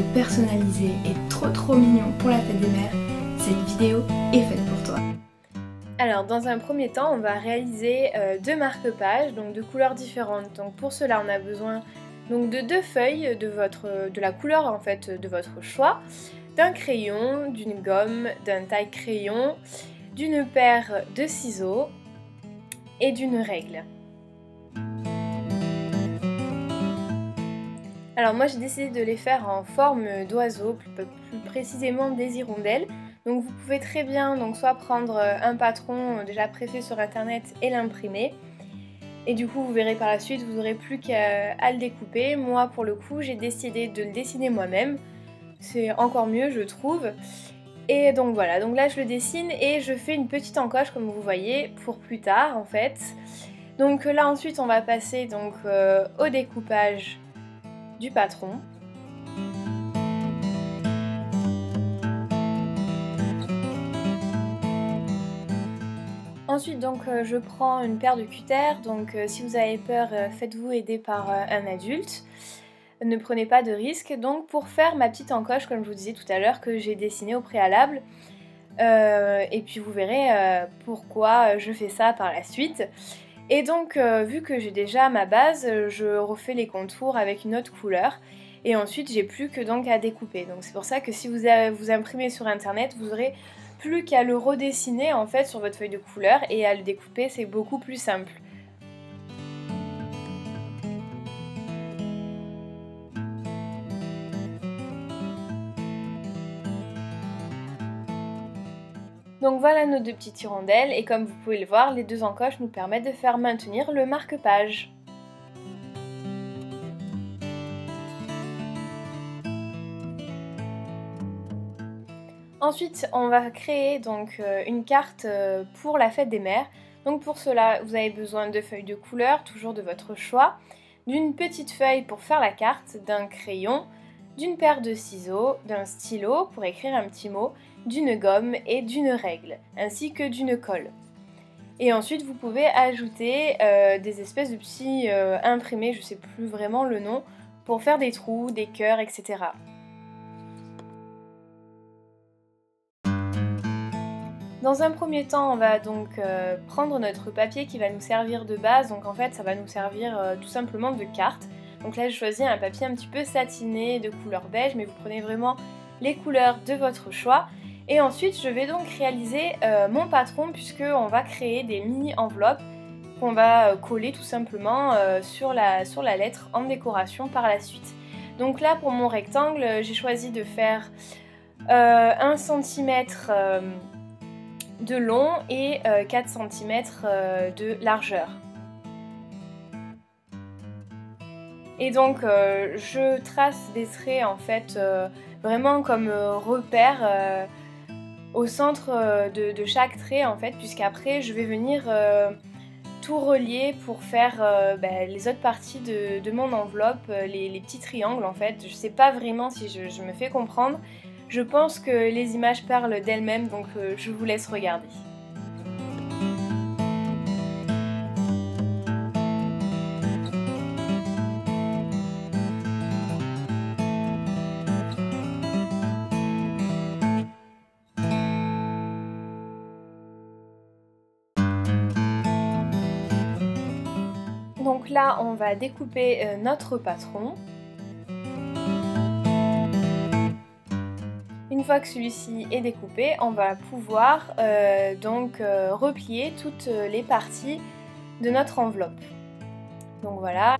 cadeau personnalisé et trop mignon pour la fête des mères, cette vidéo est faite pour toi. Alors dans un premier temps, on va réaliser deux marque-pages, donc de couleurs différentes. Donc pour cela, on a besoin donc de deux feuilles de la couleur en fait de votre choix, d'un crayon, d'une gomme, d'un taille-crayon, d'une paire de ciseaux et d'une règle. Alors moi j'ai décidé de les faire en forme d'oiseau, plus précisément des hirondelles. Donc vous pouvez très bien donc soit prendre un patron déjà préfet sur internet et l'imprimer. Et du coup vous verrez par la suite, vous n'aurez plus qu'à le découper. Moi pour le coup j'ai décidé de le dessiner moi-même. C'est encore mieux je trouve. Et donc voilà, donc là je le dessine et je fais une petite encoche comme vous voyez pour plus tard en fait. Donc là ensuite on va passer donc au découpage du patron. Ensuite donc je prends une paire de cutters, donc si vous avez peur faites-vous aider par un adulte. Ne prenez pas de risques. Donc pour faire ma petite encoche comme je vous disais tout à l'heure que j'ai dessinée au préalable, et puis vous verrez pourquoi je fais ça par la suite. Et donc vu que j'ai déjà ma base, je refais les contours avec une autre couleur. Et ensuite j'ai plus que donc à découper. Donc c'est pour ça que si vous imprimez sur internet, vous aurez plus qu'à le redessiner en fait sur votre feuille de couleur et à le découper, c'est beaucoup plus simple. Donc voilà nos deux petites hirondelles et comme vous pouvez le voir, les deux encoches nous permettent de faire maintenir le marque-page. Ensuite, on va créer donc une carte pour la fête des mères. Donc pour cela, vous avez besoin de feuilles de couleur, toujours de votre choix, d'une petite feuille pour faire la carte, d'un crayon, d'une paire de ciseaux, d'un stylo pour écrire un petit mot, d'une gomme et d'une règle, ainsi que d'une colle. Et ensuite, vous pouvez ajouter des espèces de petits imprimés, je ne sais plus vraiment le nom, pour faire des trous, des cœurs, etc. Dans un premier temps, on va donc prendre notre papier qui va nous servir de base, donc en fait ça va nous servir tout simplement de carte. Donc là j'ai choisi un papier un petit peu satiné de couleur beige, mais vous prenez vraiment les couleurs de votre choix. Et ensuite je vais donc réaliser mon patron puisqu'on va créer des mini enveloppes qu'on va coller tout simplement sur la lettre en décoration par la suite. Donc là pour mon rectangle j'ai choisi de faire 1 cm de long et 4 cm de largeur. Et donc je trace des traits en fait vraiment comme repère au centre de chaque trait en fait, puisqu'après je vais venir tout relier pour faire les autres parties de mon enveloppe, les petits triangles en fait. Je sais pas vraiment si je me fais comprendre. Je pense que les images parlent d'elles-mêmes, donc je vous laisse regarder. Donc là, on va découper notre patron. Une fois que celui-ci est découpé, on va pouvoir replier toutes les parties de notre enveloppe. Donc voilà.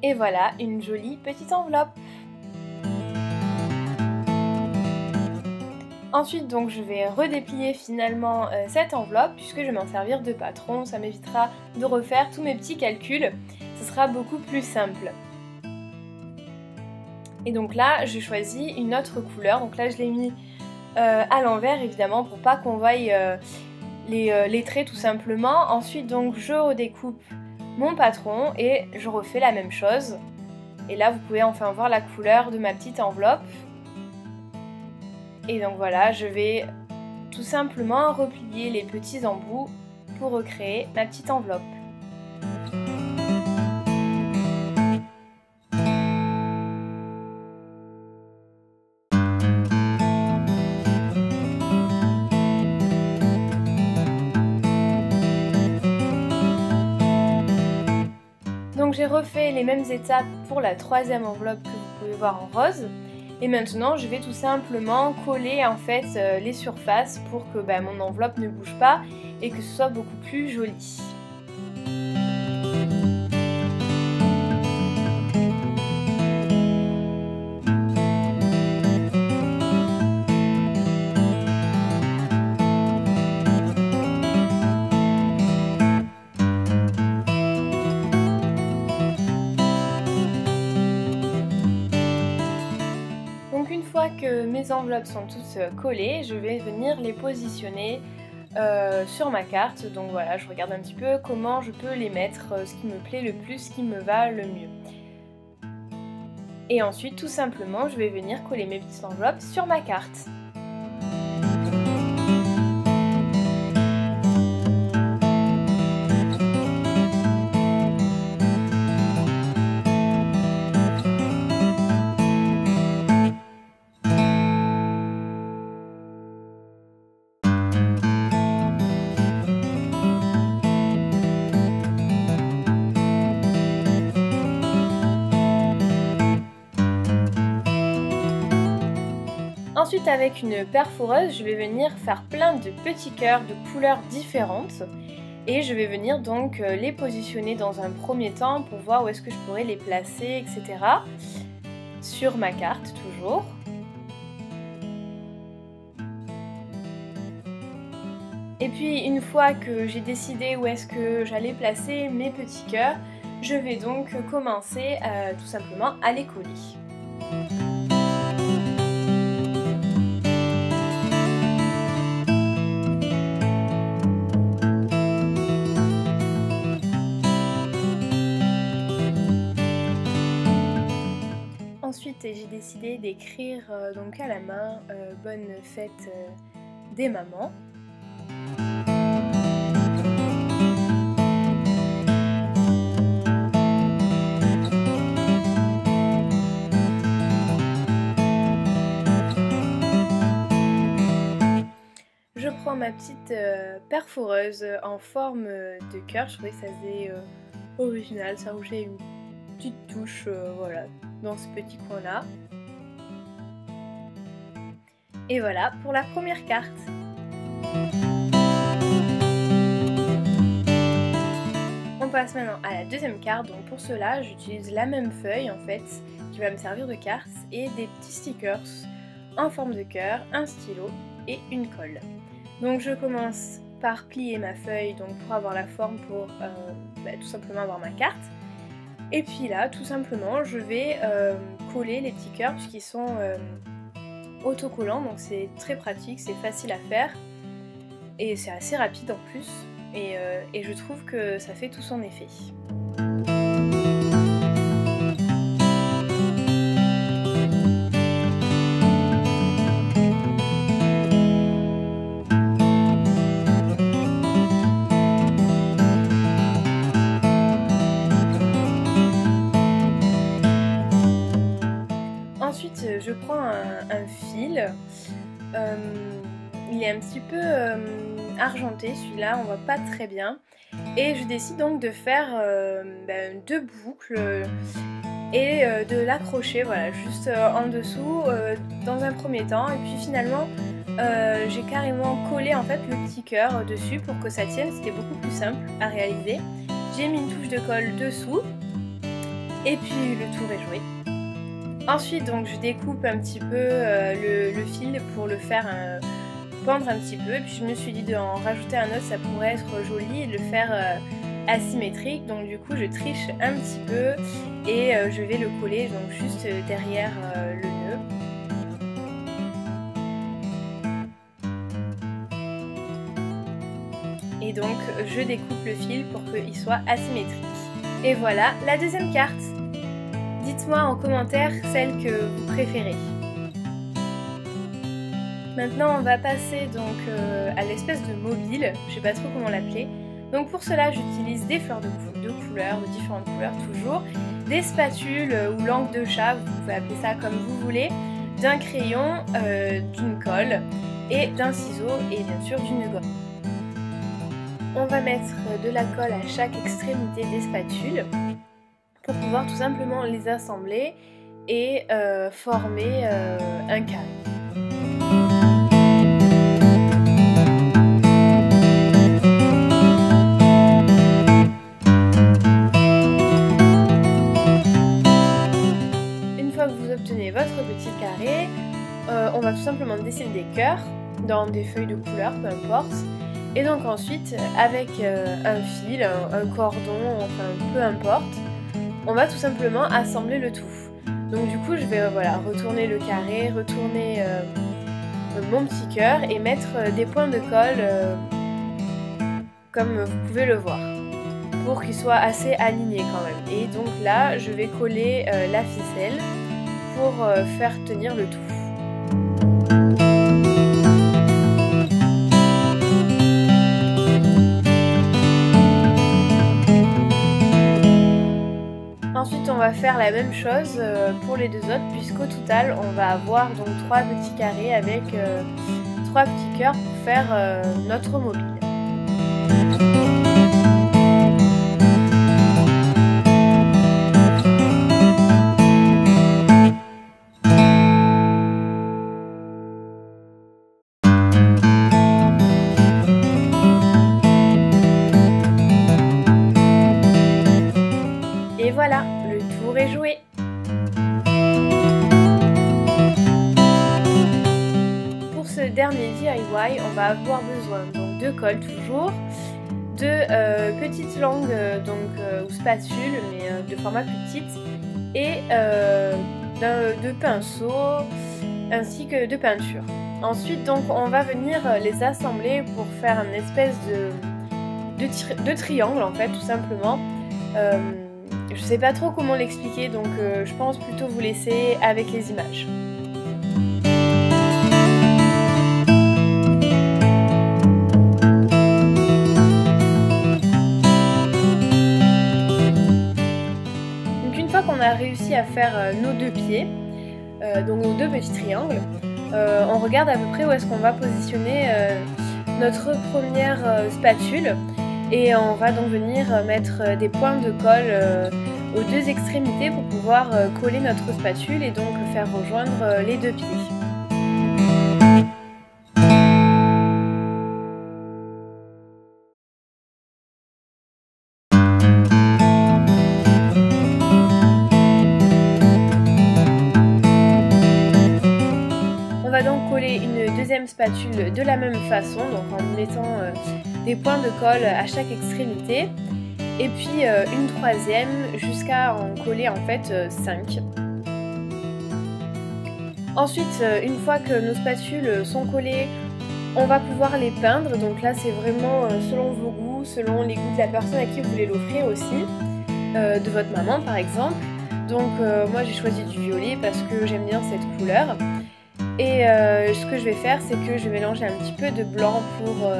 Et voilà une jolie petite enveloppe. Ensuite donc je vais redéplier finalement cette enveloppe puisque je vais m'en servir de patron, ça m'évitera de refaire tous mes petits calculs, ce sera beaucoup plus simple. Et donc là je choisis une autre couleur, donc là je l'ai mis à l'envers évidemment pour pas qu'on voie les traits tout simplement. Ensuite donc je redécoupe mon patron et je refais la même chose. Et là vous pouvez enfin voir la couleur de ma petite enveloppe. Et donc voilà, je vais tout simplement replier les petits embouts pour recréer ma petite enveloppe. Donc j'ai refait les mêmes étapes pour la troisième enveloppe que vous pouvez voir en rose. Et maintenant je vais tout simplement coller en fait les surfaces pour que mon enveloppe ne bouge pas et que ce soit beaucoup plus joli. Une fois que mes enveloppes sont toutes collées, je vais venir les positionner sur ma carte. Donc voilà, je regarde un petit peu comment je peux les mettre, ce qui me plaît le plus, ce qui me va le mieux. Et ensuite, tout simplement, je vais venir coller mes petites enveloppes sur ma carte. Ensuite, avec une perforeuse, je vais venir faire plein de petits cœurs de couleurs différentes et je vais venir donc les positionner dans un premier temps pour voir où est-ce que je pourrais les placer, etc. sur ma carte toujours. Et puis une fois que j'ai décidé où est-ce que j'allais placer mes petits cœurs, je vais donc commencer tout simplement à les coller. Ensuite, j'ai décidé d'écrire donc à la main bonne fête des mamans. Je prends ma petite perforeuse en forme de cœur. Je trouvais que ça faisait original, ça rajoutait une petite touche, voilà, dans ce petit coin là. Et voilà pour la première carte. On passe maintenant à la deuxième carte. Donc pour cela j'utilise la même feuille en fait qui va me servir de carte et des petits stickers en forme de cœur, un stylo et une colle. Donc je commence par plier ma feuille donc pour avoir la forme pour tout simplement avoir ma carte. Et puis là, tout simplement, je vais coller les petits cœurs puisqu'ils sont autocollants, donc c'est très pratique, c'est facile à faire et c'est assez rapide en plus et je trouve que ça fait tout son effet. Ensuite, je prends un fil, il est un petit peu argenté celui-là, on voit pas très bien, et je décide donc de faire deux boucles et de l'accrocher, voilà, juste en dessous dans un premier temps, et puis finalement j'ai carrément collé en fait le petit cœur dessus pour que ça tienne, c'était beaucoup plus simple à réaliser. J'ai mis une touche de colle dessous, et puis le tour est joué. Ensuite, donc, je découpe un petit peu le fil pour le faire pendre un petit peu. Et puis je me suis dit d'en rajouter un autre, ça pourrait être joli et de le faire asymétrique. Donc du coup, je triche un petit peu et je vais le coller donc juste derrière le nœud. Et donc, je découpe le fil pour qu'il soit asymétrique. Et voilà la deuxième carte. Dites-moi en commentaire celle que vous préférez. Maintenant on va passer donc à l'espèce de mobile, je sais pas trop comment l'appeler. Donc pour cela j'utilise des fleurs de couleurs, de différentes couleurs toujours, des spatules ou langue de chat, vous pouvez appeler ça comme vous voulez, d'un crayon, d'une colle et d'un ciseau et bien sûr d'une gomme. On va mettre de la colle à chaque extrémité des spatules pour pouvoir tout simplement les assembler et former un carré. Une fois que vous obtenez votre petit carré, on va tout simplement dessiner des cœurs dans des feuilles de couleur, peu importe. Et donc ensuite, avec un fil, un cordon, enfin peu importe, on va tout simplement assembler le tout. Donc du coup, je vais retourner le carré, retourner mon petit cœur et mettre des points de colle comme vous pouvez le voir, pour qu'il soit assez aligné quand même. Et donc là, je vais coller la ficelle pour faire tenir le tout. Ensuite on va faire la même chose pour les deux autres, puisqu'au total on va avoir donc 3 petits carrés avec 3 petits cœurs pour faire notre mobile. Et voilà, le tour est joué. Pour ce dernier DIY, on va avoir besoin donc de colle toujours, de petites langues ou spatules, mais de format plus petite, et de pinceaux, ainsi que de peinture. Ensuite, donc, on va venir les assembler pour faire une espèce de triangle, en fait, tout simplement. Je sais pas trop comment l'expliquer, donc je pense plutôt vous laisser avec les images. Donc une fois qu'on a réussi à faire nos deux pieds, donc nos deux petits triangles, on regarde à peu près où est-ce qu'on va positionner notre première spatule. Et on va donc venir mettre des points de colle aux deux extrémités pour pouvoir coller notre spatule et donc faire rejoindre les deux pieds. On va donc coller une deuxième spatule de la même façon, donc en mettant des points de colle à chaque extrémité, et puis une troisième jusqu'à en coller en fait 5. Ensuite, une fois que nos spatules sont collées, on va pouvoir les peindre. Donc là c'est vraiment selon vos goûts, selon les goûts de la personne à qui vous voulez l'offrir aussi, de votre maman par exemple. Donc moi j'ai choisi du violet parce que j'aime bien cette couleur. Et ce que je vais faire, c'est que je vais mélanger un petit peu de blanc pour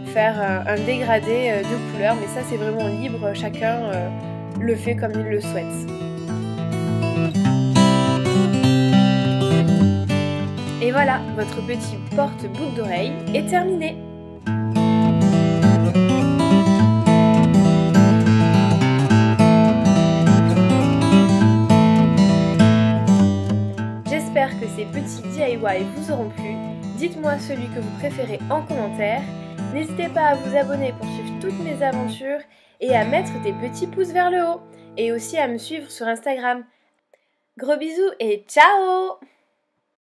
faire un dégradé de couleurs, mais ça c'est vraiment libre, chacun le fait comme il le souhaite. Et voilà, votre petit porte-boucle d'oreille est terminé. J'espère que ces petits DIY vous auront plu. Dites-moi celui que vous préférez en commentaire. N'hésitez pas à vous abonner pour suivre toutes mes aventures et à mettre des petits pouces vers le haut. Et aussi à me suivre sur Instagram. Gros bisous et ciao!